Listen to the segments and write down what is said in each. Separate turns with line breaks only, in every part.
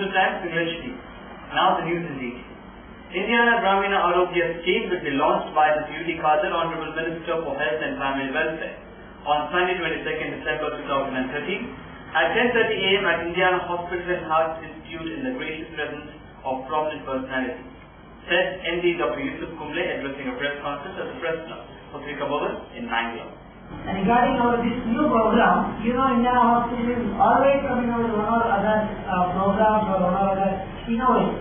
Postal Times English News. Now the news in detail. Indiana Gramina Arogya scheme will be launched by the UT Khader, Honorable Minister for Health and Family Welfare, on Sunday 22nd December 2013 at 10:30 a.m. at Indiana Hospital and Heart Institute in the gracious presence of prominent personalities, said MD Dr. Yusuf Kumble addressing a press conference at the press club for Patrika Bhavan in Mangalore.
Regarding this new program, Indiana Hospital is always coming out with one or other programs or one or other innovation.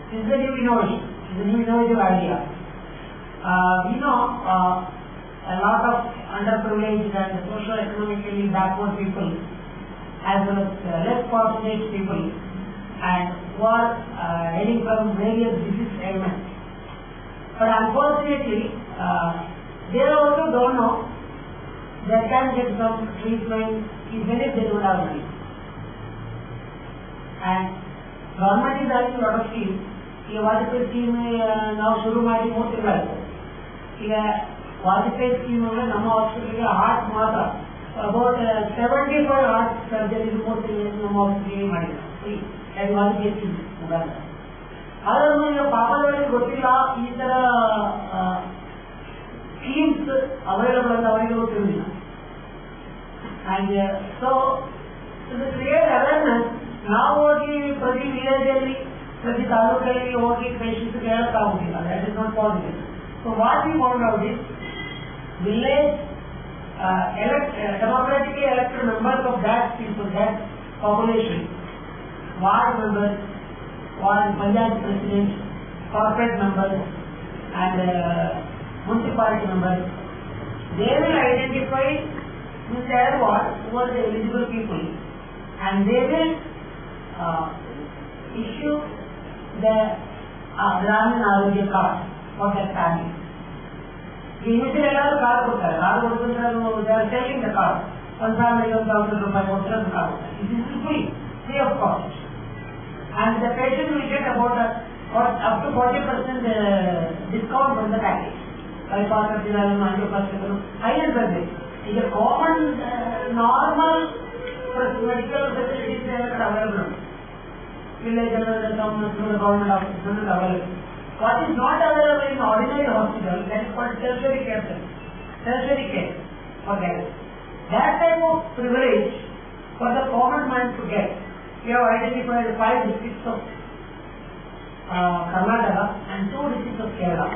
This is a new innovation. It's a new innovative idea. We know a lot of underprivileged and socio-economically backward people, as well as less fortunate people, and who are hailing from various disease ailments. But unfortunately, they also don't know they can get some treatment even if they don't have money. And government is having a lot of schemes. ಈಗ Vajpayee scheme ನಾವು ಶುರು ಮಾಡಿ 3 ತಿಂಗಳಾಯಿತು. ಈಗ Vajpayee scheme ಅಂದರೆ ನಮ್ಮ ಹಾಸ್ಪಿಟಲ್ಗೆ heart ಮಾತ್ರ about 75 heart surgery 3 ತಿಂಗಳಲ್ಲಿ ನಮ್ಮ ಹಾಸ್ಪಿಟಲ್ಗೆ ಮಾಡಿದ್ದಾರೆ. ಅದು ವಾಜಪೇಯಿ ಸ್ಕೀಮ್ ಉದಾಹರಣೆ. ಆದರೂ ಈಗ ಪಾಪದವರಿಗೆ ಗೊತ್ತಿಲ್ಲ ಈ ಥರ ಸ್ಕೀಮ್ಸ್ ಅವೈಲಬಲ್ ಅಂತ ಅವರಿಗೆ ಗೊತ್ತಿರಲಿಲ್ಲ. And so to create awareness ನಾವು ಹೋಗಿ ಪ್ರತಿ ವಿಲೇಜಲ್ಲಿ ಪ್ರತಿ ತಾಲೂಕಲ್ಲಿ ಹೋಗಿ ಪೇಷಂಟ್ಸ್ ಹೇಳಕ್ಕಾಗುತ್ತಿಲ್ಲ. That is not possible. So what we want out is village democratically elected members of that people, that population, ward members, ward panchayat presidents, corporate members, and municipality members, they will identify in their ward who are the eligible people, and they will issue the Gramina Arogya card for that family. Initially, ಎಲ್ಲರೂ card ಕೊಡ್ತಾರೆ. Card ಕೊಡ್ತಾರೆ, selling the card. One family 1,000 rupees ಕೊಡ್ತಾರೆ, the card. This is free of cost. And the patient will get about up to 40% discount from the package. Bypass surgery, angioplasty, higher than this. Is a common, normal medical facilities are available. Village government offices are available. What is not available in ordinary hospital, that is called tertiary care. Tertiary care for that. That type of privilege for the common man to get. We have identified 5 districts of Karnataka and 2 districts of Kerala.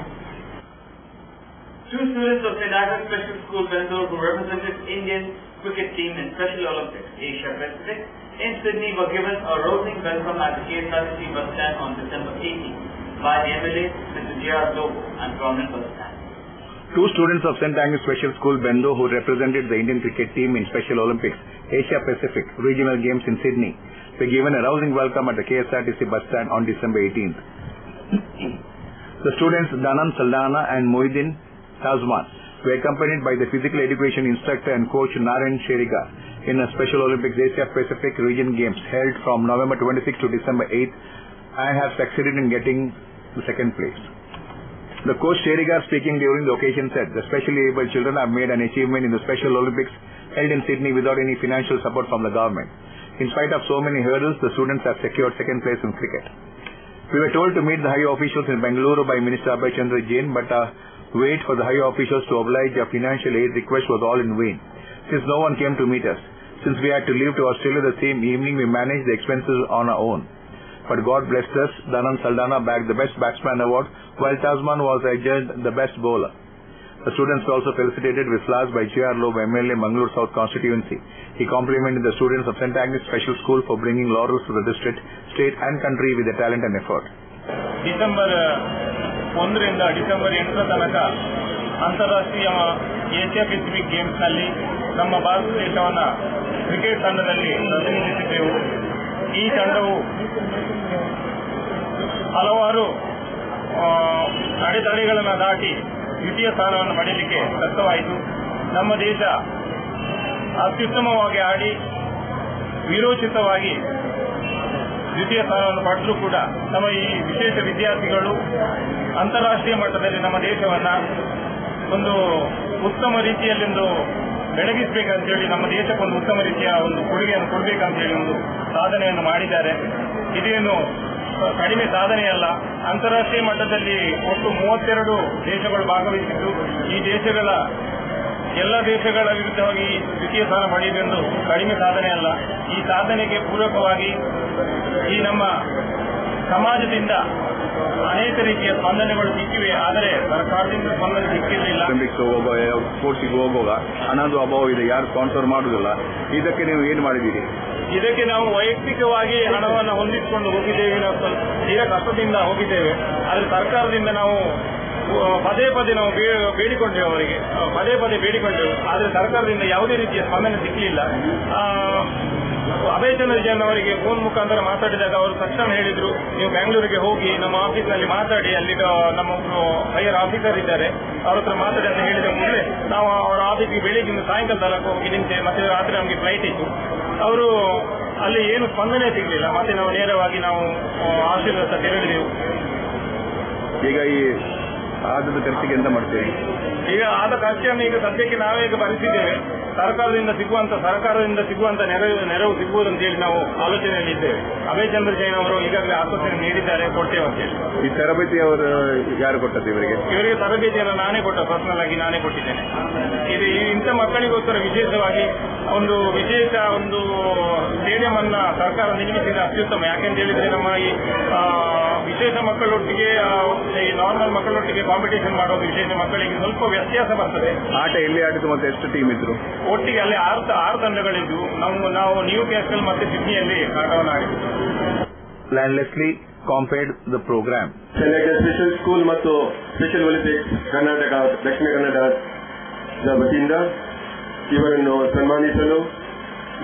2 students of St. Agnes Special School, Bangalore, who represented Indian cricket team in Special Olympics Asia Pacific in Sydney, were given a rousing welcome at the KSRTC bus stand on December 18 by the MLA, Mr. J.R. Lobo, and prominent personalities.
2 students of St. Agnes Special School, Bangalore, who represented the Indian cricket team in Special Olympics Asia Pacific Regional Games in Sydney, were given a rousing welcome at the KSRTC bus stand on December 18th. The students Danan Saldana and Mohiddin Tazman were accompanied by the physical education instructor and coach Naren Sheriga in a Special Olympics Asia Pacific Region Games held from November 26 to December 8th. I have succeeded in getting the second place. The coach Sheriga, speaking during the occasion, said the specially able children have made an achievement in the Special Olympics held in Sydney without any financial support from the government. In spite of so many hurdles, the students have secured second place in cricket. We were told to meet the higher officials in Bengaluru by Minister Abhay Chandra Jain, but wait for the higher officials to oblige a financial aid request was all in vain, since no one came to meet us. Since we had to leave to Australia the same evening, we managed the expenses on our own. But God blessed us. Danan Saldana bagged the Best Batsman award, while Tasman was adjudged the Best Bowler. The students were also felicitated with flowers by J.R. Lobo, MLA, Mangalore South Constituency. He complimented the students of St. Agnes Special School for bringing laurels to the district, state and country with their talent and effort.
December 1ರಿಂದ December 8ರ ತನಕ ಅಂತಾರಾಷ್ಟ್ರೀಯ Asia Pacific ಗೇಮ್ಸ್ನಲ್ಲಿ ನಮ್ಮ ಭಾರತ ದೇಶವನ್ನು cricket ತಂಡದಲ್ಲಿ ಪ್ರತಿನಿಧಿಸಿದ್ದೆವು. ಈ ತಂಡವು ಹಲವಾರು ಅಡೆತಡೆಗಳನ್ನು ದಾಟಿ ದ್ವಿತೀಯ ಸ್ಥಾನವನ್ನು ಪಡೆಯಲಿಕ್ಕೆ ಸಕ್ತವಾಯಿತು. ನಮ್ಮ ದೇಶ ಅತ್ಯುತ್ತಮವಾಗಿ ಆಡಿ ವೀರೋಚಿತವಾಗಿ ದ್ವಿತೀಯ ಸ್ಥಾನವನ್ನು ಪಡೆದರೂ ಕೂಡ ನಮ್ಮ ಈ ವಿಶೇಷ ವಿದ್ಯಾರ್ಥಿಗಳು ಅಂತಾರಾಷ್ಟ್ರೀಯ ಮಟ್ಟದಲ್ಲಿ ನಮ್ಮ ದೇಶವನ್ನು ಒಂದು ಉತ್ತಮ ರೀತಿಯಲ್ಲಿಂದು ಬೆಳಗಿಸಬೇಕಂತ ಹೇಳಿ ನಮ್ಮ ದೇಶಕ್ಕೊಂದು ಉತ್ತಮ ರೀತಿಯ ಒಂದು ಕೊಡುಗೆಯನ್ನು ಕೊಡಬೇಕಂತ ಹೇಳಿ ಒಂದು ಸಾಧನೆಯನ್ನು ಮಾಡಿದ್ದಾರೆ. ಇದೇನು ಕಡಿಮೆ ಸಾಧನೆಯಲ್ಲ. ಅಂತಾರಾಷ್ಟ್ರೀಯ ಮಟ್ಟದಲ್ಲಿ ಒಟ್ಟು 32 ದೇಶಗಳು ಭಾಗವಹಿಸಿದ್ದು, ಈ ದೇಶಗಳ ಎಲ್ಲ ದೇಶಗಳ ವಿರುದ್ಧವಾಗಿ ದ್ವಿತೀಯ ಸ್ಥಾನ ಪಡೆಯುವುದೆಂದು ಕಡಿಮೆ ಸಾಧನೆಯಲ್ಲ. ಈ ಸಾಧನೆಗೆ ಪೂರಕವಾಗಿ ಈ ನಮ್ಮ ಸಮಾಜದಿಂದ ಅನೇಕ ರೀತಿಯ ಸ್ಪಂದನೆಗಳು ಸಿಕ್ಕಿವೆ. ಆದರೆ ಸರ್ಕಾರದಿಂದ ಸ್ಪಂದನೆ ಸಿಕ್ಕಿರಲಿಲ್ಲ.
ಸ್ಪೋರ್ಟ್ಸ್ಗೆ ಹೋಗುವಾಗ ಹಣದ ಅಭಾವ ಇದೆ, ಯಾರು ಸ್ಪಾನ್ಸರ್ ಮಾಡುವುದಿಲ್ಲ. ಇದಕ್ಕೆ ನೀವು ಏನು ಮಾಡಿದ್ದೀರಿ?
ಇದಕ್ಕೆ ನಾವು ವೈಯಕ್ತಿಕವಾಗಿ ಹಣವನ್ನು ಹೊಂದಿಸಿಕೊಂಡು ಹೋಗಿದ್ದೇವೆ. ನಾವು ತೀರಾ ಕಷ್ಟದಿಂದ ಹೋಗಿದ್ದೇವೆ. ಆದರೆ ಸರ್ಕಾರದಿಂದ ನಾವು ಪದೇ ಪದೇ ನಾವು ಬೇಡಿಕೊಂಡೆವು, ಅವರಿಗೆ ಪದೇ ಪದೇ ಬೇಡಿಕೊಂಡೆವು. ಆದರೆ ಸರ್ಕಾರದಿಂದ ಯಾವುದೇ ರೀತಿಯ ಸ್ಪಂದನೆ ಸಿಕ್ಕಲಿಲ್ಲ. ಅಭಯ ಚಂದ್ರ ಜೈನ್ ಅವರಿಗೆ ಫೋನ್ ಮುಖಾಂತರ ಮಾತಾಡಿದಾಗ ಅವರು ತಕ್ಷಣ ಹೇಳಿದ್ರು, ನೀವು ಬೆಂಗಳೂರಿಗೆ ಹೋಗಿ ನಮ್ಮ ಆಫೀಸ್ನಲ್ಲಿ ಮಾತಾಡಿ, ಅಲ್ಲಿ ನಮ್ಮೊಬ್ಬರು ಹೈಯರ್ ಆಫೀಸರ್ ಇದ್ದಾರೆ, ಅವ್ರ ಹತ್ರ ಮಾತಾಡಿ ಅಂತ ಹೇಳಿದ ಕೂಡಲೇ ನಾವು ಅವರ ಆಫೀಸ್ಗೆ ಬೆಳಿಗ್ಗೆ ಸಾಯಂಕಾಲ ತಲಕ ಹೋಗಿ ನಿಂತೆ. ಮತ್ತೆ ರಾತ್ರಿ ನಮಗೆ ಫ್ಲೈಟ್ ಇತ್ತು. ಅವರು ಅಲ್ಲಿ ಏನು ಸ್ಪಂದನೆ ಸಿಗಲಿಲ್ಲ. ಮತ್ತೆ ನಾವು ನೇರವಾಗಿ ನಾವು ಆಫೀಸ್ ಹತ್ರ ತೆರಳಿದೆವು.
ಈಗ ಈ ಆದ ಖರ್ಚಿಗೆ ಎಂತ ಮಾಡ್ತೇವೆ?
ಈಗ ಆದ ಖರ್ಚನ್ನು ಈಗ ಸದ್ಯಕ್ಕೆ ನಾವೇ ಈಗ ಭರಿಸಿದ್ದೇವೆ. ಸರ್ಕಾರದಿಂದ ಸಿಗುವಂತ ನೆರವು ಸಿಗುವುದು ಅಂತ ಹೇಳಿ ನಾವು ಆಲೋಚನೆಯಲ್ಲಿ ಇದ್ದೇವೆ. ಅಭಯ ಚಂದ್ರ ಜೈನ್ ಅವರು ಈಗಾಗಲೇ ಆಶ್ವಾಸನೆ ನೀಡಿದ್ದಾರೆ, ಕೊಡ್ತೇವೆ ಅಂತ ಹೇಳಿ.
ಈ ತರಬೇತಿ ಅವರು ಯಾರು ಕೊಟ್ಟದ್ದು ಇವರಿಗೆ
ತರಬೇತಿಯನ್ನು ನಾನೇ ಪರ್ಸನಲ್ ಆಗಿ ನಾನೇ ಕೊಟ್ಟಿದ್ದೇನೆ. ಇದು ಇಂಥ ಮಕ್ಕಳಿಗೋಸ್ಕರ ವಿಶೇಷವಾಗಿ ಒಂದು ಸ್ಟೇಡಿಯಂ ಅನ್ನ ಸರ್ಕಾರ ನಿರ್ಮಿಸಿದ ಅತ್ಯುತ್ತಮ. ಯಾಕೆಂತ ಹೇಳಿದ್ರೆ ನಮ್ಮ ಈ ವಿಶೇಷ ಮಕ್ಕಳೊಟ್ಟಿಗೆ ಈ ನಾರ್ಮಲ್ ಮಕ್ಕಳೊಟ್ಟಿಗೆ ಕಾಂಪಿಟೇಷನ್ ಮಾಡೋದು ವಿಶೇಷ ಮಕ್ಕಳಿಗೆ ಸ್ವಲ್ಪ ವ್ಯತ್ಯಾಸ ಬರ್ತದೆ.
ಆಟ ಎಲ್ಲಿ ಆಡಿದ್ದು ಮತ್ತೆ ಎಷ್ಟು ಟೀಮ್ ಇದ್ರು?
ಒಟ್ಟಿಗೆ ಅಲ್ಲಿ 6 ತಂಡಗಳಿದ್ದು ನಾವು ನ್ಯೂ ಕ್ಯಾಸ್ಟಲ್ ಮತ್ತೆ ಸಿಡ್ನಿಯಲ್ಲಿ ಆಟವನ್ನು ಆಡಿದ್ದು.
Landlessly compared the program.
Special school ಮತ್ತು ಸ್ಪೆಷಲ್ ಒಲಿಂಪಿಕ್ಸ್ ಕರ್ನಾಟಕ ದಕ್ಷಿಣ ಕನ್ನಡದ ವತಿಯಿಂದ ಇವರನ್ನು ಸನ್ಮಾನಿಸಲು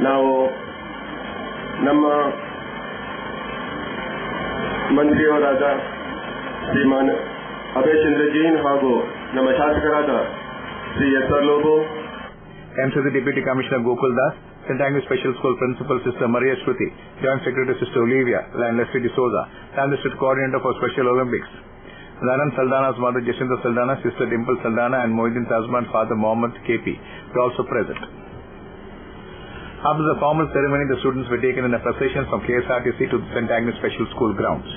ನಾವು ನಮ್ಮ ಮಂತ್ರಿಯವರಾದ ಶ್ರೀಮಾನ್ ಅಭಯ ಚಂದ್ರ ಜೈನ್ ಹಾಗೂ ನಮ್ಮ ಶಾಸಕರಾದ Shri ಎಸ್.ಆರ್. Lobo,
MCC Deputy Commissioner Gokul Das, St. Agnes Special School Principal Sister Maria Shruti, Joint Secretary Sister Olivia, Landlessly D'Souza, and District Coordinator for Special Olympics. Naran Saldana's mother Jacinta Saldana, Sister Dimple Saldana, and Mohiddin Tazman's father Mohammed KP were also present. After the formal ceremony, the students were taken in a procession from KSRTC to the St. Agnes Special School grounds.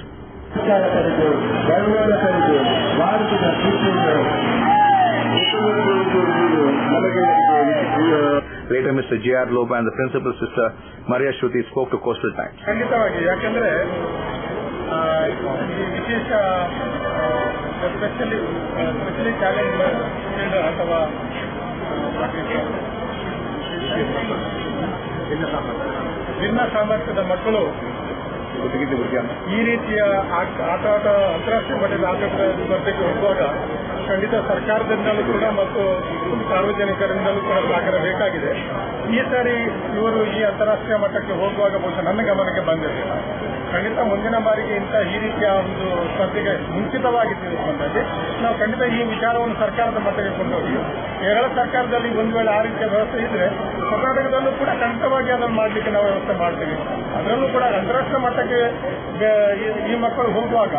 Later, Mr. J.R. Loba and the principal sister Maria Shruti spoke to Coastal Times.
ಖಂಡಿತವಾಗಿ, ಯಾಕಂದ್ರೆ ವಿಶೇಷ specially challenge ಅಥವಾ ಭಿನ್ನ ಸಾಮರ್ಥ್ಯದ ಮಕ್ಕಳು ಈ ರೀತಿಯ ಅಂತಾರಾಷ್ಟ್ರೀಯ ಮಟ್ಟದ ಆಟ ಸ್ಪರ್ಧೆಗೆ ಹೋಗುವಾಗ ಖಂಡಿತ ಸರ್ಕಾರದಿಂದಲೂ ಕೂಡ ಮತ್ತು ಸಾರ್ವಜನಿಕರಿಂದಲೂ ಕೂಡ ಸಹಕಾರ ಬೇಕಾಗಿದೆ. ಈ ಸಾರಿ ಇವರು ಈ ಅಂತಾರಾಷ್ಟ್ರೀಯ ಮಟ್ಟಕ್ಕೆ ಹೋಗುವಾಗ ಬಹುಶಃ ನನ್ನ ಗಮನಕ್ಕೆ ಬಂದಿರಲಿಲ್ಲ. ಖಂಡಿತ ಮುಂದಿನ ಬಾರಿಗೆ ಈ ರೀತಿಯ ಒಂದು ಸ್ಪರ್ಧೆಗೆ ಮುಂಚಿತವಾಗಿ ತಿಳಿದುಕೊಂಡಲ್ಲಿ ನಾವು ಖಂಡಿತ ಈ ವಿಚಾರವನ್ನು ಸರ್ಕಾರದ ಮಟ್ಟಕ್ಕೆ ಕೊಂಡೋಗಿ ಕೇರಳ ಸರ್ಕಾರದಲ್ಲಿ ಒಂದು ವೇಳೆ ಆ ರೀತಿಯ ವ್ಯವಸ್ಥೆ ಇದ್ರೆ ಕರ್ನಾಟಕದಲ್ಲೂ ಕೂಡ ಖಂಡಿತವಾಗಿ ಅದನ್ನು ಮಾಡಲಿಕ್ಕೆ ನಾವು ವ್ಯವಸ್ಥೆ ಮಾಡ್ತೀವಿ. ಅದರಲ್ಲೂ ಕೂಡ ಅಂತಾರಾಷ್ಟ್ರೀಯ ಮಟ್ಟಕ್ಕೆ ಈ ಮಕ್ಕಳು ಹೋಗುವಾಗ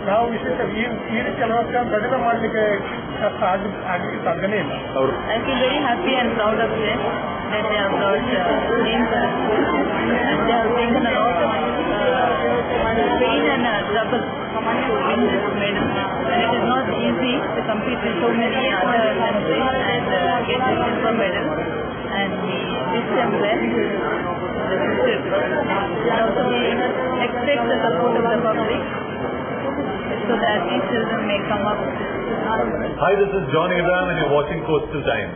ನಾವು ವಿಶೇಷ ಈ ರೀತಿಯ ವ್ಯವಸ್ಥೆಯನ್ನು ಕಡಿಮೆ ಮಾಡಲಿಕ್ಕೆ ಆಗಲಿಕ್ಕೆ ಸಾಧ್ಯನೇ ಇಲ್ಲ.
I feel very happy and proud of them that they have got names for the school and they have taken a lot of pain and trouble to win this medal. And it is not easy to compete with so many other countries and get this silver medal. And we wish them well in the future. And also we expect the support of the public so that these children may come up.
Hi, this is John Abraham and you're watching Coastal Times.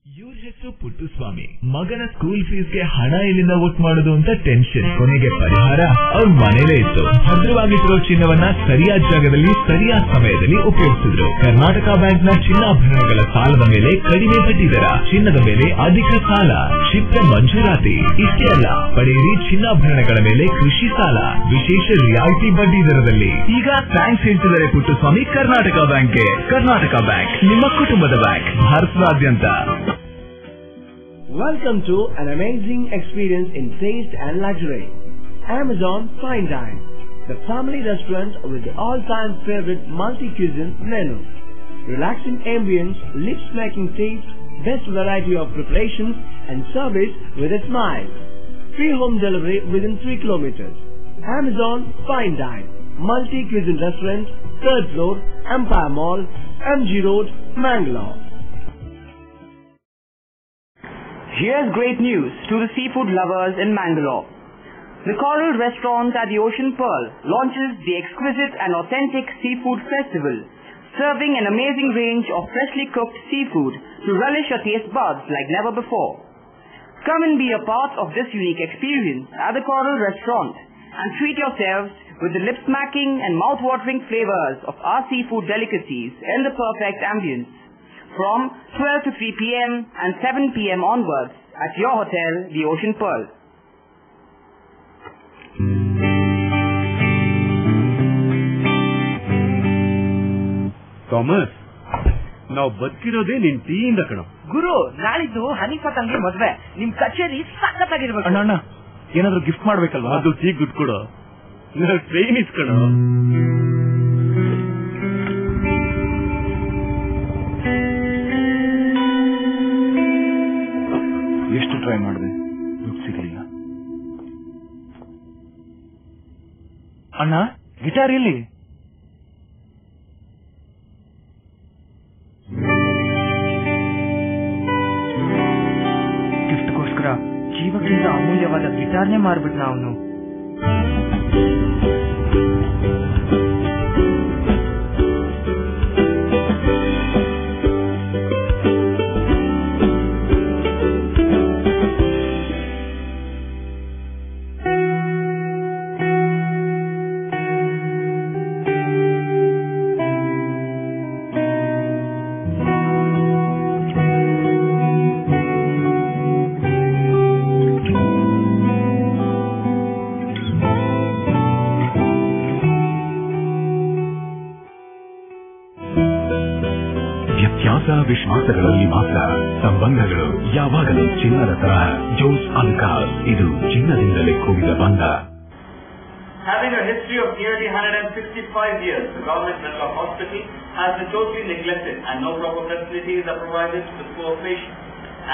ಇವ್ರ ಹೆಸರು ಪುಟ್ಟುಸ್ವಾಮಿ. ಮಗನ school ಫೀಸ್ಗೆ ಹಣ ಎಲ್ಲಿಂದ ಒಟ್ಟು ಮಾಡೋದು ಅಂತ tension. ಕೊನೆಗೆ ಪರಿಹಾರ ಅವ್ರ ಮನೇಲೇ ಇತ್ತು. ಭದ್ರವಾಗಿಟ್ಟಿರೋ ಚಿನ್ನವನ್ನ ಸರಿಯಾದ ಜಾಗದಲ್ಲಿ ಸರಿಯಾದ ಸಮಯದಲ್ಲಿ ಉಪಯೋಗಿಸಿದ್ರು. ಕರ್ನಾಟಕ ಬ್ಯಾಂಕ್ನ ಚಿನ್ನಾಭರಣಗಳ ಸಾಲದ ಮೇಲೆ ಕಡಿಮೆ ಬಡ್ಡಿ ದರ, ಚಿನ್ನದ ಮೇಲೆ ಅಧಿಕ ಸಾಲ, ಕ್ಷಿಪ್ರ ಮಂಜೂರಾತಿ. ಇಷ್ಟೇ ಅಲ್ಲ, ಪಡೆಯಿರಿ ಚಿನ್ನಾಭರಣಗಳ ಮೇಲೆ ಕೃಷಿ ಸಾಲ ವಿಶೇಷ ರಿಯಾಯಿತಿ ಬಡ್ಡಿ ದರದಲ್ಲಿ. ಈಗ ಥ್ಯಾಂಕ್ಸ್ ಹೇಳ್ತಿದ್ದಾರೆ ಪುಟ್ಟುಸ್ವಾಮಿ ಕರ್ನಾಟಕ ಬ್ಯಾಂಕ್ಗೆ. ಕರ್ನಾಟಕ ಬ್ಯಾಂಕ್ ನಿಮ್ಮ ಕುಟುಂಬದ ಬ್ಯಾಂಕ್, ಭಾರತದಾದ್ಯಂತ.
Welcome to an amazing experience in taste and luxury. Amazon Fine Dine, the family restaurant with the all-time favorite multi-cuisine menu. Relaxing ambience, lips-making taste, best variety of preparations and service with a smile. Free home delivery within 3 kilometers. Amazon Fine Dine, multi-cuisine restaurant, 3rd floor, Empire Mall, MG Road, Mangalore.
Here's great news to the seafood lovers in Mangalore. The Coral Restaurant at the Ocean Pearl launches the exquisite and authentic Seafood Festival, serving an amazing range of freshly cooked seafood to relish your taste buds like never before. Come and be a part of this unique experience at the Coral Restaurant and treat yourselves with the lip-smacking and mouth-watering flavors of our seafood delicacies in the perfect ambience. From 12 to 3 p.m. and 7 p.m. onwards at your hotel, the Ocean Pearl.
Thomas, ನಾವು ಬದುಕಿರೋದೇ ನಿನ್ ಟೀಯಿಂದ ಕಣ.
ಗುರು, ನಾಳಿದ್ದು ಹನೀಫಾ ತಂಗಿ ಮದ್ವೆ. ನಿಮ್ ಕಚೇರಿ ಸಖತ್ತಾಗಿರ್ಬೇಕು.
ಅಣ್ಣ, ಏನಾದ್ರೂ ಗಿಫ್ಟ್ ಮಾಡ್ಬೇಕಲ್ವಾ? ಅದು ಟೀ ದುಡ್ಡು ಕೊಡು. ಟ್ರೈನ್ ಇಸ್ಕಣ. ಎಷ್ಟು ಟ್ರೈ ಮಾಡಿದೆ, ದುಡ್ಡು ಸಿಗಲಿಲ್ಲ. ಅಣ್ಣ, ಗಿಟಾರ್ ಎಲ್ಲಿ?
ಗಿಫ್ಟ್ಗೋಸ್ಕರ ಜೀವಕ್ಕಿಂತ ಅಮೂಲ್ಯವಾದ ಗಿಟಾರ್ನೇ ಮಾರ್ಬಿಟ್ನ ಅವನು.
ವಿಶ್ವಾಸಗಳಲ್ಲಿ ಮಾತ್ರ ಸಂಬಂಧಗಳು ಯಾವಾಗಲೂ ಚಿನ್ನದ ತರಹ. ಜೋಸ್ ಅಲ್ಕಾಸ್, ಇದು ಚಿನ್ನದಿಂದಲೇ ಕೂಡಿದ ಬಂಧ.
Having a history of nearly 165 years, the government Menlo Hospital has been totally neglected and no proper facilities are provided to the poor patients.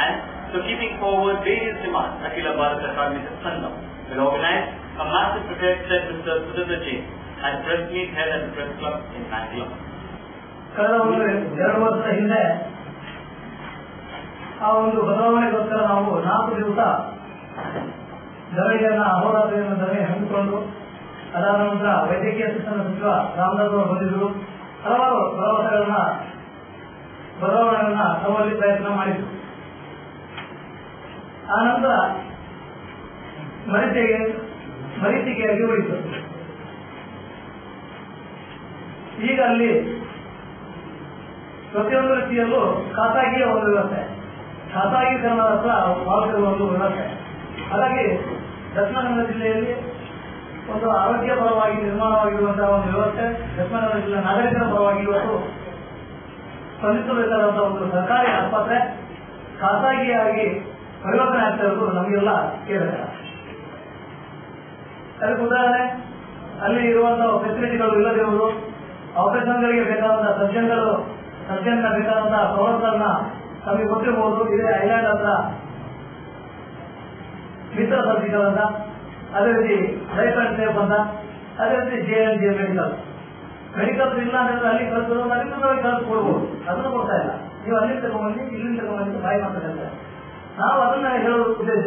And so keeping forward various demands, Akhila Bharata Karmika Sangam will organize a massive protest at Mr. Sudhir Jain at press meet held at the Press Club in Mangalore.
ಕಳೆದ 2 ವರ್ಷದ ಹಿಂದೆ ಆ ಒಂದು ಬದಲಾವಣೆಗೋಸ್ಕರ ನಾವು 4 ದಿವಸ ಧರಣಿಯನ್ನ ಅಹೋರಾತ್ರಿಯನ್ನು ಧರಣಿ ಹಮ್ಮಿಕೊಂಡು, ಅದಾದ ನಂತರ ವೈದ್ಯಕೀಯ ಶಿಕ್ಷಣ ಸಚಿವ ರಾಮದಾಸ್ ಅವರು ಬಂದಿದ್ದರು. ಹಲವಾರು ಬದಲಾವಣೆಗಳನ್ನ ತರುವಲ್ಲಿ ಪ್ರಯತ್ನ ಮಾಡಿದ್ರು. ಆ ನಂತರ ಮರೀಚಿಕೆಯಾಗಿ ಉಳಿತು. ಈಗ ಅಲ್ಲಿ ಪ್ರತಿಯೊಂದು ರೀತಿಯಲ್ಲೂ ಖಾಸಗಿಯ ಒಂದು ವ್ಯವಸ್ಥೆ, ಖಾಸಗೀಕರಣದ ಹತ್ರ ಮಾಡುತ್ತಿರುವ ಒಂದು ವ್ಯವಸ್ಥೆ. ಹಾಗಾಗಿ ದಕ್ಷಿಣ ಕನ್ನಡ ಜಿಲ್ಲೆಯಲ್ಲಿ ಒಂದು ಆರೋಗ್ಯ ಪರವಾಗಿ ನಿರ್ಮಾಣವಾಗಿರುವಂತಹ ಒಂದು ವ್ಯವಸ್ಥೆ ದಕ್ಷಿಣ ಕನ್ನಡ ಜಿಲ್ಲೆಯ ನಾಗರಿಕರ ಪರವಾಗಿ ಇವತ್ತು ಸ್ಪಂದಿಸಬೇಕಾದಂತಹ ಒಂದು ಸರ್ಕಾರಿ ಆಸ್ಪತ್ರೆ ಖಾಸಗಿಯಾಗಿ ಪರಿವರ್ತನೆ ಆಗ್ತಾ ಇರೋದು ನಮಗೆಲ್ಲ ಕೇಳಿದೆ. ಅದಕ್ಕೆ ಉದಾಹರಣೆ, ಅಲ್ಲಿ ಇರುವಂತಹ ಫೆಸಿಲಿಟಿಗಳು ಇಲ್ಲದಿರುವುದು, ಆಪರೇಷನ್ಗಳಿಗೆ ಬೇಕಾದಂತಹ ಸರ್ಜನ್ ಬೇಕಾದಂತಹ ಸವಲತ್ತನ್ನ ನಮಗೆ ಕೊಟ್ಟಿರಬಹುದು. ಇದೇ ಐಲ್ಯಾಂಡ್ ಹತ್ರ ಮಿತ್ರ ಸರ್ಜಿಕಲ್ ಅಂತ, ಅದೇ ರೀತಿ ಲೈಫ್ ಅಂಡ್ ಸೇಫ್ ಅಂತ, ಅದೇ ರೀತಿ JNJ ಮೆಡಿಕಲ್ಸ್ ಇಲ್ಲ ಅಂತಂದ್ರೆ ಅಲ್ಲಿ ಕಳಿಸೋದು, ಅಲ್ಲಿಂದ ಕಳಿಸಿ ಕೊಡ್ಬೋದು. ಅದನ್ನು ಕೊಡ್ತಾ ಇಲ್ಲ. ನೀವು ಅಲ್ಲಿಂದ ತಗೊಂಡ್ಬಂದು ಇಲ್ಲಿಂದ ತಗೊಂಡ್ಬಂದು ಬಾಯಿ ಮಾತಾಡ್ತಾರೆ. ನಾವು ಅದನ್ನ ಹೇಳೋದು ಉದ್ದೇಶ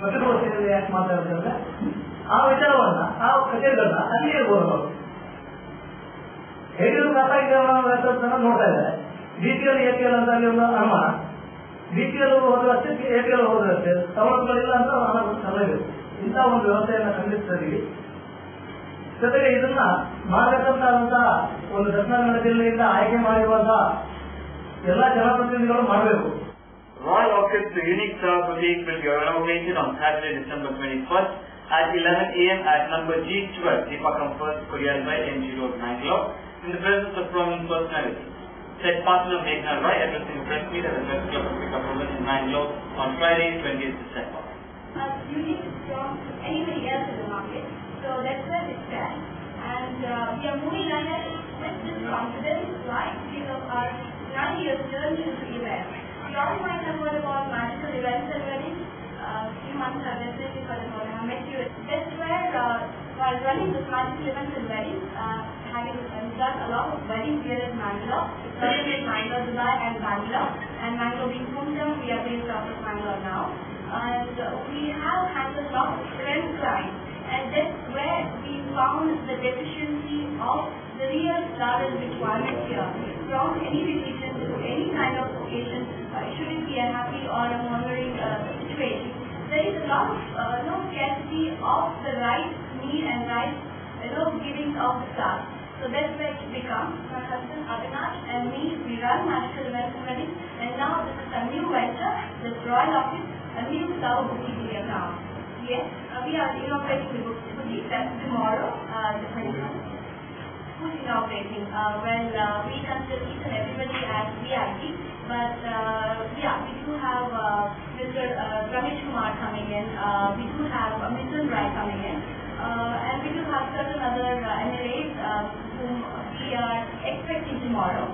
ಪತ್ರಿಕೋಷ್ಠಿಯಲ್ಲಿ ಯಾಕೆ ಮಾತಾಡ್ತಾರೆ, ಆ ವಿಚಾರವನ್ನ ಆ ಕಚೇರಿಗಳನ್ನ ಅಲ್ಲಿ ಇರ್ಬೋದು. ಹೇಗಿದ್ರು ಖಾಸಗೀಕರಣ ನೋಡ್ತಾ ಇದ್ದಾರೆ. BPL APL ಅಂತ ಅಲ್ಲಿ ಒಂದು ಅನುಮಾನ, BPL ಹೋದ್ರಷ್ಟೇ APL ಹೋದ್ರಷ್ಟೇ ಸವಲತ್ತುಗಳಿಲ್ಲ ಅಂತ ಸಲಹೆಗಳು. ಇಂಥ ಒಂದು ವ್ಯವಸ್ಥೆಯನ್ನ ಖಂಡಿಸ್ತೀವಿ. ಜೊತೆಗೆ ಇದನ್ನ ಮಾಡಬೇಕಂತಹ ಒಂದು ದಕ್ಷಿಣ ಕನ್ನಡ ಜಿಲ್ಲೆಯಿಂದ ಆಯ್ಕೆ ಮಾಡಿರುವಂತಹ ಎಲ್ಲ ಜನಪ್ರತಿನಿಧಿಗಳು ಮಾಡಬೇಕು.
Royal Orchids, the unique star boutique, will be inaugurated on Saturday, December 21st at 11 a.m. at number G12, Deepakam First, Korean by MG Road, Mangalore, in the presence of prominent personalities. Said partner Meghna Roy addressing a press meet at the Press Club of Pickup Women in Mangalore on Friday, 20th December.
Unique from anybody else in the market, so that's where we stand. And we are moving ahead with this confidence, right? Because our 9 years journey is to event. We all might have heard about magical events and weddings. You must have definitely heard about it. I met you. That's where, while running this magical events and weddings, having done a lot of weddings here in Mangalore, started in Mangalore, Dubai and Bangalore. And Mangalore being hometown, we are based out of Mangalore now. And we have handled a lot of friend clients. And that's where we found the deficiency of the real travel requirement here. From any religion to any kind of occasion, should it be a happy or a mourning situation, there is a lot of scarcity of the right need and right giving of the staff. So that's where it becomes. My husband Avinash and me, we run magical events and weddings, and now this is a new venture, this Royal Office, a new flower boutique account. Yes, we are inaugurating the boutique. That's tomorrow, the 27th. Who's inaugurating? We consider each and everybody as VIP, but we do have Mr. Ramesh Kumar coming in. We do have Mithun Rai coming in. And we do have certain other MLAs whom we are expecting tomorrow.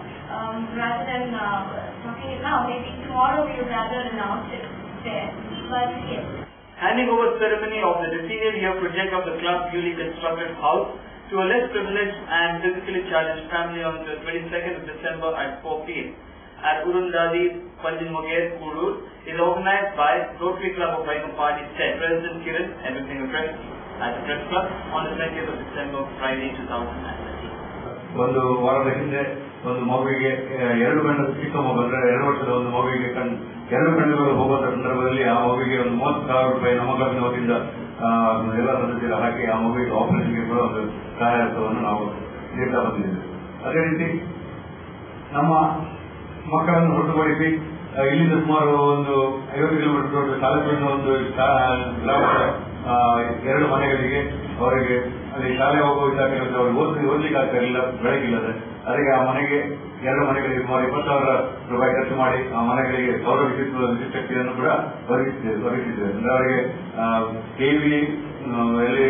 Rather than talking it now, maybe tomorrow we would rather announce it there. But yes.
Handing over ceremony of the decennial year project of the club's newly constructed house to a less privileged and physically challenged family on the 22nd of December at 4 p.m. at Urundadi, Panjimogere, Kurur is organized by Rotary Club of Vaikumpadi State. President Kiran, everything addressed at the press club on the 20th of December, Friday 2013.
ಒಂದು ವಾರದ ಹಿಂದೆ ಒಂದು ಮಗುವಿಗೆ ಎರಡು ಗಂಡು ಚಿಕ್ಕ ಮಗು ಅಂದ್ರೆ 2 ವರ್ಷದ ಒಂದು ಮಗುವಿಗೆ ಎರಡು ಗಂಡುಗಳು ಹೋಗುವ ಸಂದರ್ಭದಲ್ಲಿ ಆ ಮಗುವಿಗೆ ಒಂದು 30,000 ರೂಪಾಯಿ ನಮ್ಮ ಕ್ಲಬ್ನ ವತಿಯಿಂದ ಎಲ್ಲ ಸದಸ್ಯರು ಹಾಕಿ ಆ ಮಗುವಿಗೆ ಆಪರೇಷನ್ಗೆ ಕೂಡ ಒಂದು ಸಹಾಯವನ್ನು ನಾವು ನೀಡ್ತಾ ಬಂದಿದ್ದೇವೆ. ಅದೇ ರೀತಿ ನಮ್ಮ ಮಕ್ಕಳನ್ನು ಹೊರತುಪಡಿಸಿ ಇಲ್ಲಿಂದ ಸುಮಾರು ಒಂದು 50 ಕಿಲೋಮೀಟರ್ ತಾಲೂಕಿನ ಒಂದು ಗ್ರಾಮದ 2 ಮನೆಗಳಿಗೆ ಅವರಿಗೆ ಅಲ್ಲಿ ಶಾಲೆ ಹೋಗುವ ಇದ್ದಾಗಲಿಂದ ಅವ್ರಿಗೆ ಓದ್ಲಿಕ್ಕೆ ಆಗ್ತಾ ಇರಲಿಲ್ಲ, ಬೆಳಗಿಲ್ಲದೆ. ಅದಕ್ಕೆ ಆ ಮನೆಗೆ 2 ಮನೆಗಳಿಗೆ ಸುಮಾರು 20,000 ರೂಪಾಯಿ ಖರ್ಚು ಮಾಡಿ ಆ ಮನೆಗಳಿಗೆ ಸೌರ ವಿದ್ಯುತ್ ಶಕ್ತಿಯನ್ನು ಕೂಡ ಒದಗಿಸಿದ್ದೇವೆ. ಅಂದ್ರೆ ಅವರಿಗೆ ಟಿವಿ ಎಲ್ಲಿ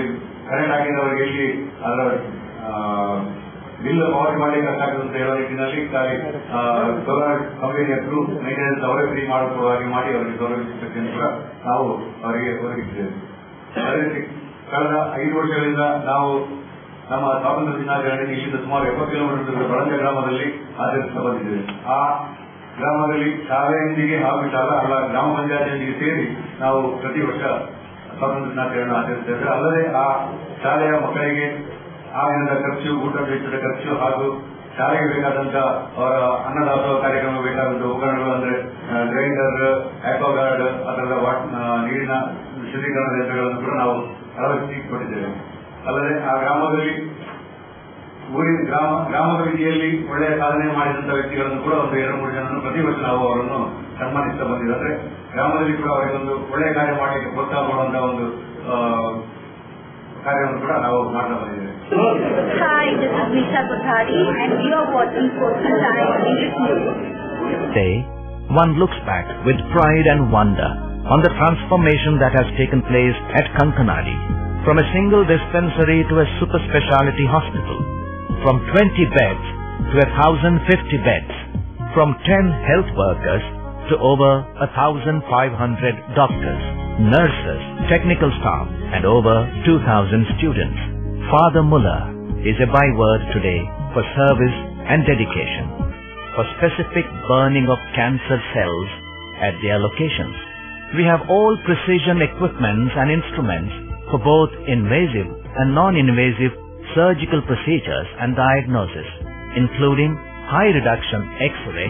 ಕರೆಂಟ್ ಆಗಿದ್ದವರಿಗೆ ಇಲ್ಲಿ ಅದರ ಬಿಲ್ ಪಾವತಿ ಮಾಡಲಿಕ್ಕೆ ಆಗ್ತದೆ ಅಂತ ಹೇಳೋ ನಿಟ್ಟಿನಲ್ಲಿ ಸೋಲಾರ್ ಕಂಪನಿಯ ಥ್ರೂ ಮೇಂಟೆನೆನ್ಸ್ ಅವರೇ ಫ್ರೀ ಮಾಡಿಕೊಡುವ ಹಾಗೆ ಮಾಡಿ ಅವರಿಗೆ ಸೌರ ವಿದ್ಯುತ್ ಶಕ್ತಿಯನ್ನು ಕೂಡ ನಾವು ಅವರಿಗೆ ಒದಗಿಸಿದ್ದೇವೆ. ಅದೇ ರೀತಿ ಕಳೆದ 5 ವರ್ಷಗಳಿಂದ ನಾವು ನಮ್ಮ ಸ್ವಾತಂತ್ರ್ಯ ದಿನಾಚರಣೆ ಇಲ್ಲಿಂದ ಸುಮಾರು 70 ಕಿಲೋಮೀಟರ್ ಬಳಂಜ ಗ್ರಾಮದಲ್ಲಿ ಆಚರಿಸ್ತಾ ಬಂದಿದ್ದೇವೆ. ಆ ಗ್ರಾಮದಲ್ಲಿ ಶಾಲೆಯೊಂದಿಗೆ ಹಾಗೂ ಗ್ರಾಮ ಪಂಚಾಯತಿಯೊಂದಿಗೆ ಸೇರಿ ನಾವು ಪ್ರತಿ ವರ್ಷ ಸ್ವಾತಂತ್ರ್ಯ ದಿನಾಚರಣೆ ಆಚರಿಸ್ತೇವೆ. ಅಲ್ಲದೆ ಆ ಶಾಲೆಯ ಮಕ್ಕಳಿಗೆ ಆ ದಿನದ ಖರ್ಚು, ಊಟ ವೆಚ್ಚದ ಖರ್ಚು ಹಾಗೂ ಶಾಲೆಗೆ ಬೇಕಾದಂತ ಅವರ ಅನ್ನದಾಸೋಹ ಕಾರ್ಯಕ್ರಮ ಬೇಕಾದಂತ ಉಪಕರಣಗಳು ಅಂದ್ರೆ ಗ್ರೈಂಡರ್, ಆಕ್ವಾಗಾರ್ಡ್, ಅದರ ನೀರಿನ ಶುದ್ಧೀಕರಣ ಯಂತ್ರಗಳನ್ನು ಕೂಡ ನಾವು ಅಳವಡಿಸಿಕೊಟ್ಟಿದ್ದೇವೆ. ಅಲ್ಲದೆ ಆ ಗ್ರಾಮದಲ್ಲಿ ಗ್ರಾಮದ ರೀತಿಯಲ್ಲಿ ಒಳ್ಳೆಯ ಸಾಧನೆ ಮಾಡಿದಂತಹ ವ್ಯಕ್ತಿಗಳನ್ನು ಕೂಡ ಒಂದು 2-3 ಜನರನ್ನು ಪ್ರತಿ ವರ್ಷ ನಾವು ಅವರನ್ನು ಸನ್ಮಾನಿಸ್ತಾ ಬಂದಿದ್ದೇವೆ. ಅಂದ್ರೆ ಗ್ರಾಮದಲ್ಲಿ ಕೂಡ ಅವರಿಗೆ ಒಂದು ಒಳ್ಳೆಯ ಕಾರ್ಯ ಮಾಡಲಿಕ್ಕೆ ಪ್ರೋತ್ಸಾಹ ಮಾಡುವಂತಹ ಒಂದು ಕಾರ್ಯವನ್ನು ಕೂಡ ನಾವು ಮಾಡ್ತಾ ಬಂದಿದ್ದೇವೆ.
Hi, this is Nisha Kothari and you are watching Coastal Times English News.
Today, one looks back with pride and wonder on the transformation that has taken place at Kankanadi, from a single dispensary to a super speciality hospital, from 20 beds to 1,050 beds, from 10 health workers to over 1,500 doctors, nurses, technical staff and over 2,000 students. Father Muller is a byword today for service and dedication, for specific burning of cancer cells at their locations. We have all precision equipments and instruments for both invasive and non-invasive surgical procedures and diagnosis, including high reduction X-ray,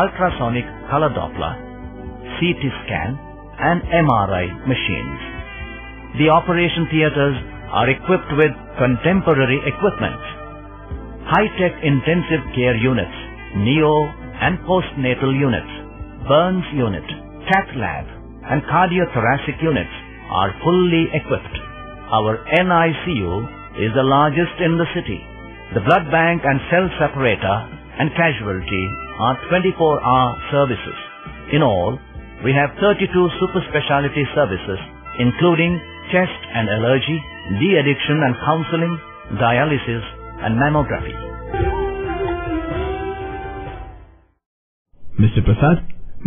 ultrasonic color Doppler, CT scan and MRI machines. The operation theatres are equipped with contemporary equipment, high-tech intensive care units, neo and postnatal units, burns unit, cath lab and cardiothoracic units are fully equipped. Our NICU is the largest in the city. The blood bank and cell separator and casualty are 24-hour services. In all, we have 32 super specialty services, including chest and allergy, de-addiction and counseling, dialysis and mammography.
Mr. Prasad,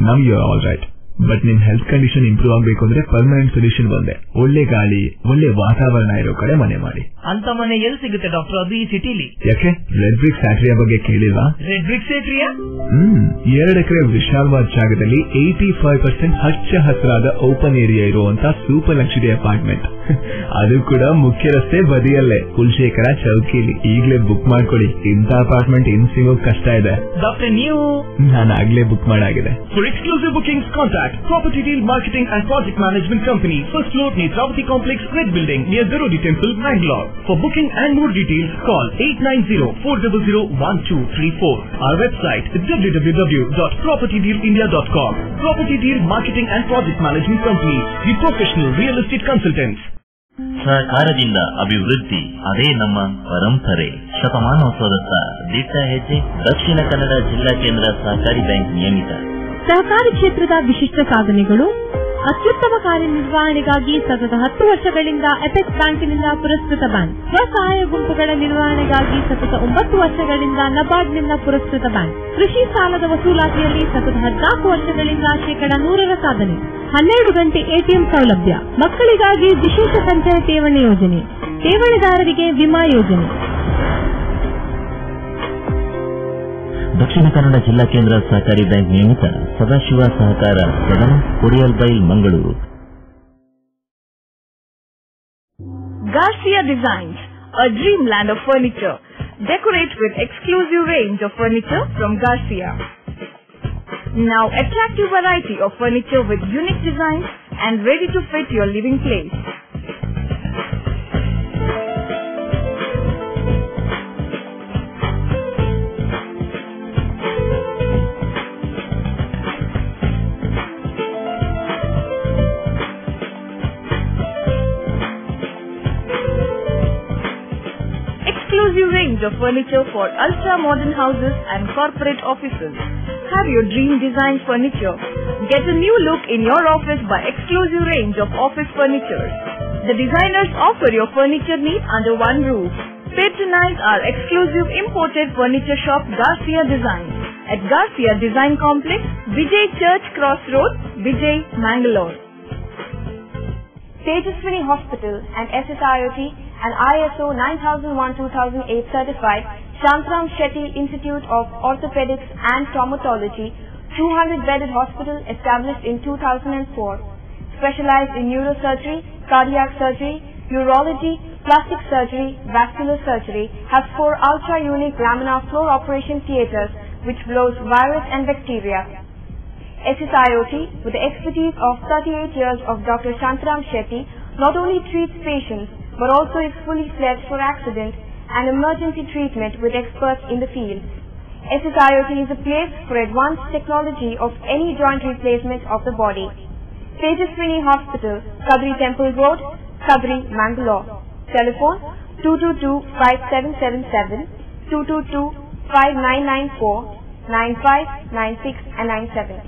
ನಮ್ you are all right. But ನಿಮ್ health condition improve ಆಗಬೇಕು ಅಂದ್ರೆ permanent solution ಒಂದೇ, ಒಳ್ಳೆ ಗಾಳಿ ಒಳ್ಳೆ ವಾತಾವರಣ ಇರೋ ಕಡೆ ಮನೆ ಮಾಡಿ.
ಅಂತ ಮನೆ ಎಲ್ಲಿ ಸಿಗುತ್ತೆ ಡಾಕ್ಟರ್? ಅದು ಈ ಸಿಟಿಲಿ.
ಯಾಕೆ ರೆಡ್ ಬ್ರಿಕ್ಸ್ ಫ್ಯಾಕ್ಟರಿಯ ಬಗ್ಗೆ ಕೇಳಿಲ್ವಾ?
Red BRICS ಫ್ಯಾಕ್ಟರಿಯಾ?
2 ಎಕರೆ ವಿಶಾಲವಾದ ಜಾಗದಲ್ಲಿ 85% ಹಚ್ಚ ಹಸಿರಾದ ಓಪನ್ ಏರಿಯಾ ಇರುವಂತ ಸೂಪರ್ ಲಕ್ಸುರಿ ಅಪಾರ್ಟ್ಮೆಂಟ್. ಅದು ಕೂಡ ಮುಖ್ಯ ರಸ್ತೆ ಬದಿಯಲ್ಲೇ, ಕುಲಶೇಖರ ಚೌಕಿಲಿ. ಈಗಲೇ ಬುಕ್ ಮಾಡ್ಕೊಳ್ಳಿ, ಇಂಥ ಅಪಾರ್ಟ್ಮೆಂಟ್ ಇನ್ ಸಿಗೋಕ್ ಕಷ್ಟ ಇದೆ.
ಡಾಕ್ಟರ್ ನೀವು?
ನಾನು ಆಗ್ಲೇ book ಮಾಡಾಗಿದೆ.
For exclusive bookings, contact Property Deal Marketing and Project Management Company, first floor, Netravati Complex, Red Building, near Darodi Temple, Bangalore. For booking and more details, call 890-400-1234. Our website is www.propertydealindia.com. Property Deal Marketing and Project Management Company, the professional real estate consultants.
ಸಹಕಾರದಿಂದ ಅಭಿವೃದ್ಧಿ, ಅದೇ ನಮ್ಮ ಪರಂಪರೆ. ಶತಮಾನೋತ್ಸವದತ್ತ ದಿಟ್ಟ ಹೆಜ್ಜೆ. ದಕ್ಷಿಣ ಕನ್ನಡ ಜಿಲ್ಲಾ ಕೇಂದ್ರ ಸಹಕಾರಿ ಬ್ಯಾಂಕ್ ನಿಯಮಿತ.
ಸಹಕಾರಿ ಕ್ಷೇತ್ರದ ವಿಶಿಷ್ಟ ಸಾಧನೆಗಳು. ಅತ್ಯುತ್ತಮ ಕಾರ್ಯನಿರ್ವಹಣೆಗಾಗಿ ಸತತ 10 ವರ್ಷಗಳಿಂದ ಎಪೆಕ್ಸ್ ಬ್ಯಾಂಕಿನಿಂದ ಪುರಸ್ಕೃತ ಬ್ಯಾಂಕ್. ಸ್ವಸಹಾಯ ಗುಂಪುಗಳ ನಿರ್ವಹಣೆಗಾಗಿ ಸತತ 9 ವರ್ಷಗಳಿಂದ ನಬಾರ್ಡ್ನಿಂದ ಪುರಸ್ಕೃತ ಬ್ಯಾಂಕ್. ಕೃಷಿ ಸಾಲದ ವಸೂಲಾತಿಯಲ್ಲಿ ಸತತ 14 ವರ್ಷಗಳಿಂದ 100% ಸಾಧನೆ. 12 ಗಂಟೆ ಎಟಿಎಂ ಸೌಲಭ್ಯ. ಮಕ್ಕಳಿಗಾಗಿ ವಿಶೇಷ ಸಂಚಯ ಠೇವಣಿ ಯೋಜನೆ, ಠೇವಣಿದಾರರಿಗೆ ವಿಮಾ ಯೋಜನೆ.
ದಕ್ಷಿಣ ಕನ್ನಡ ಜಿಲ್ಲಾ ಕೇಂದ್ರ ಸಹಕಾರಿ ಬ್ಯಾಂಕ್ ನಿಯಮಿತ ಸದಾಶಿವ ಸಹಕಾರ ಸದನ, Kodialbail, Mangaluru.
Garcia Designs, a dreamland of furniture. Decorate with exclusive range of furniture from Garcia. Now attractive variety of furniture with unique designs and ready to fit your living place. Exclusive range of furniture for ultra-modern houses and corporate offices. Have your dream design furniture. Get a new look in your office by exclusive range of office furniture. The designers offer your furniture needs under one roof. Patronize our exclusive imported furniture shop Garcia Design at Garcia Design Complex, Vijay Church Cross Road, Vijay, Mangalore.
Tejaswini Hospital and SSIOT and ISO 9001-2008 certified Shantram Shetty Institute of Orthopedics and Traumatology, 200-bedded hospital established in 2004. Specialized in neurosurgery, cardiac surgery, urology, plastic surgery, vascular surgery, has 4 ultra-unique laminar floor operation theaters which blows virus and bacteria. SSIOT, with the expertise of 38 years of Dr. Shantram Shetty, not only treats patients but also is fully fledged for accident and emergency treatment with experts in the field. SSIOT is a place for advanced technology of any joint replacement of the body. Tejaswini Hospital, Kadri Temple Road, Kadri, Mangalore. Telephone 222-5777, 222-5994, 95, 96 and 97.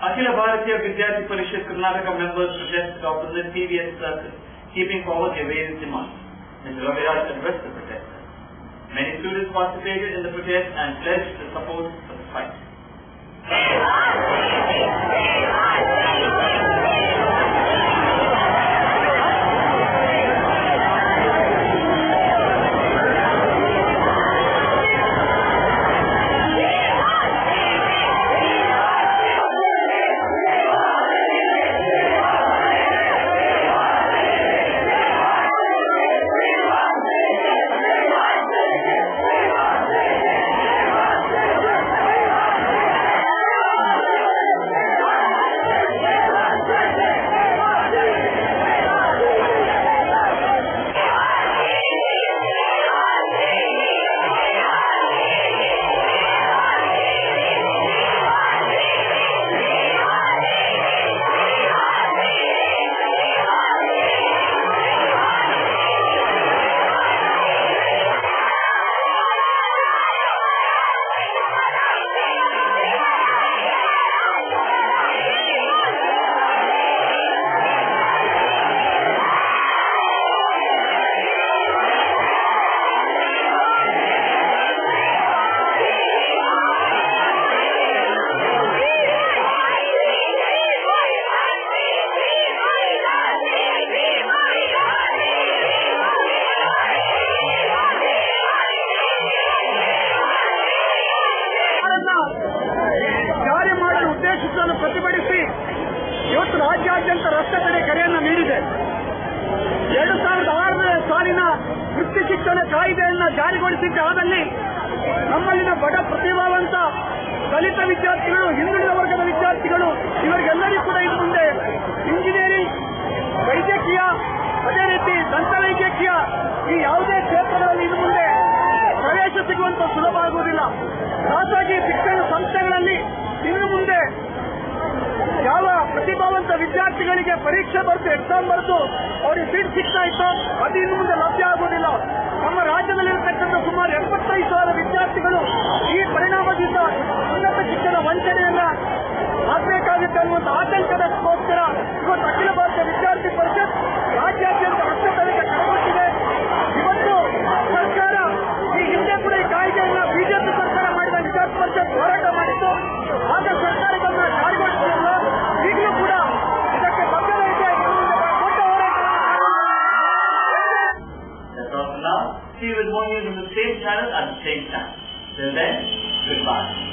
Akhila Bharatiya Vidyarthi Parishad Karnataka members protest Dr. TVS Circle, keeping forward their various demands. Mr. Raviraj addressed the protest. Many students participated in the protest and pledged to support the fight.
ಮತ್ತು ರಾಜ್ಯಾದ್ಯಂತ ರಸ್ತೆ ತಡೆ ಕರೆಯನ್ನು ನೀಡಿದೆ. 2006ನೇ ಸಾಲಿನ ವೃತ್ತಿ ಶಿಕ್ಷಣ ಕಾಯ್ದೆಯನ್ನು ಜಾರಿಗೊಳಿಸಿದ್ದಾದಲ್ಲಿ ನಮ್ಮಲ್ಲಿನ ಬಡ ಪ್ರತಿಭಾವಂತ ದಲಿತ ವಿದ್ಯಾರ್ಥಿಗಳು, ಹಿಂದುಳಿದ ವರ್ಗದ ವಿದ್ಯಾರ್ಥಿಗಳು ಇವರಿಗೆಲ್ಲರಿಗೂ ಕೂಡ ಇನ್ನು ಮುಂದೆ ಇಂಜಿನಿಯರಿಂಗ್, ವೈದ್ಯಕೀಯ, ಅದೇ ರೀತಿ ದಂತವೈದ್ಯಕೀಯ ಈ ಯಾವುದೇ ಕ್ಷೇತ್ರಗಳಲ್ಲಿ ಇನ್ನು ಮುಂದೆ ಪ್ರವೇಶ ಸಿಗುವಂತ ಸುಲಭ ಆಗುವುದಿಲ್ಲ. ಖಾಸಗಿ ಶಿಕ್ಷಣ ಸಂಸ್ಥೆಗಳಲ್ಲಿ ಇನ್ನು ಮುಂದೆ ಯಾವ ಪ್ರತಿಭಾವಂತ ವಿದ್ಯಾರ್ಥಿಗಳಿಗೆ ಪರೀಕ್ಷೆ ಬರೆದು ಎಕ್ಸಾಮ್ ಬರೆದು ಅವರಿಗೆ ಸೀಟ್ ಸಿಗ್ತಾ ಇತ್ತೋ ಅದು ಇನ್ನು ಮುಂದೆ ಲಭ್ಯ ಆಗುವುದಿಲ್ಲ. ನಮ್ಮ ರಾಜ್ಯದಲ್ಲಿರತಕ್ಕಂಥ ಸುಮಾರು 75,000 ವಿದ್ಯಾರ್ಥಿಗಳು ಈ ಪರಿಣಾಮದಿಂದ ಉನ್ನತ ಶಿಕ್ಷಣ ವಂಚನೆಯನ್ನ ಆಗಬೇಕಾಗುತ್ತೆ ಅನ್ನುವಂಥ ಆತಂಕದಕ್ಕೋಸ್ಕರ ಇವತ್ತು ಅಖಿಲ ಭಾರತ ವಿದ್ಯಾರ್ಥಿ ಪರಿಷತ್ ರಾಜ್ಯಾದ್ಯಂತ ರಸ್ತೆ ತಡೆಗೆ ಕರೆಗೊಟ್ಟಿದೆ. ಇವತ್ತು ಸರ್ಕಾರ ಈ ಹಿಂದೆ ಕೂಡ ಈ ಕಾಯ್ದೆಯನ್ನ ಬಿಜೆಪಿ ಸರ್ಕಾರ ಮಾಡಿದ ವಿದ್ಯಾರ್ಥಿ ಪರಿಷತ್ ಹೋರಾಟ ಮಾಡಿತ್ತು. ಆಗ ಸರ್ಕಾರ ಇದನ್ನ ಜಾರಿಗೊಳಿಸಲಿಲ್ಲ. ಈಗಲೂ ಕೂಡ ಇದಕ್ಕೆ ಬದ್ಧತೆ ದೊಡ್ಡ ಹೋರಾಟ.
See you with more news on the same channel at the same time. Till then, goodbye.